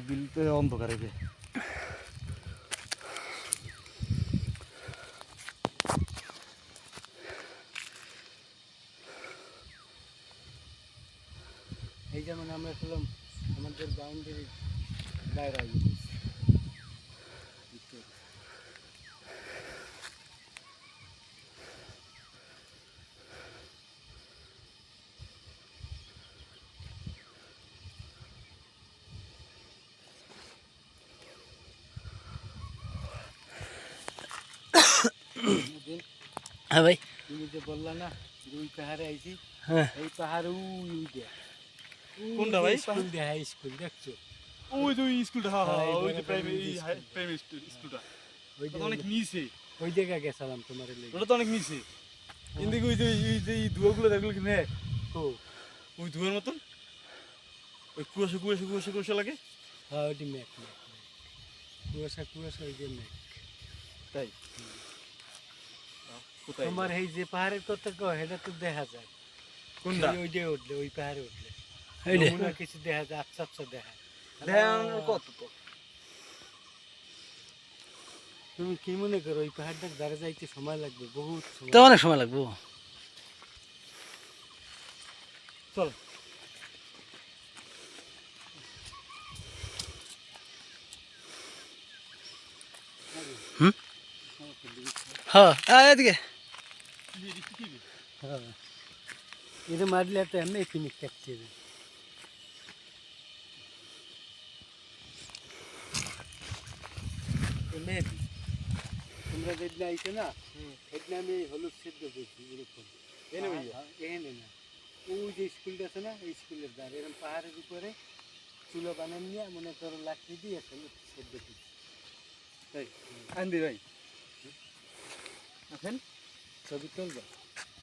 বিলতে অন্ধকারে যে এই যেমন আমরা ছিলাম আমাদের বাউন্ডারি বাইরে হ্যাঁ ভাই, তুমি যে বললা না দুই পাহাড়ে আইছি, হ্যাঁ এই পাহাড়ে উই দেয়া কোনটা ভাই? স্কুল দেয়া স্কুল দেখছো? ওই যে ওই স্কুলটা, হ্যাঁ হ্যাঁ, হ্যাঁ, এই ওই যে বড় প্রাইমারি প্রাইমারি প্রাইমারি স্কুলটা ওই ওটা তো অনেক নিচে, ওই জায়গায় গেছিলাম তোমার লেগে। ওটা তো অনেক নিচে। কিন্তু ওই যে এই ধুয়াগুলো দেখলো কি নেক, ও ওই ধুয়ার মতন ওই কুয়াশা কুয়াশা কুয়াশা কুয়াশা লাগে। হ্যাঁ ওইটি মেঘ মেঘ মেঘ। কুয়াশা কুয়াশা ওই যে মেঘ। তাই কোথায় তোমার এই যে পাহাড়ের কথা কও সেটা তো দেখা যায়। কোনটা? ওই যে উঠলে ওই পাহাড়ে উঠলে এই যে যমুনা কিছু দেখা যায়, আচ্ছা আচ্ছা দেখা। ধ্যান কত তো তুমি কি মনে করো ওই পাহাড়টার দ্বারা যাইতে সময় লাগবে, বহুত সময়। তো অনেক সময় লাগবো। চল। হ্যাঁ এদিকে হ্যাঁ এটা মারলে তো এমনি ফিনিশ কাটছে। মেহেদি তোমরা যেদিন আইছো না, সেদিন আমি হলুদ সিদ্ধ করছি এরকম। এনে ভাইয়া এখানে না, ওই যে স্কুলটা আছে না, এই স্কুলের দ্বার এরকম পাহাড়ের উপরে চুলো বানান নিয়ে মনে করো লাকড়ি দিয়ে হলুদ সিদ্ধ করছি। তাই আন্দি ভাই আছেন ছবি তুলবা?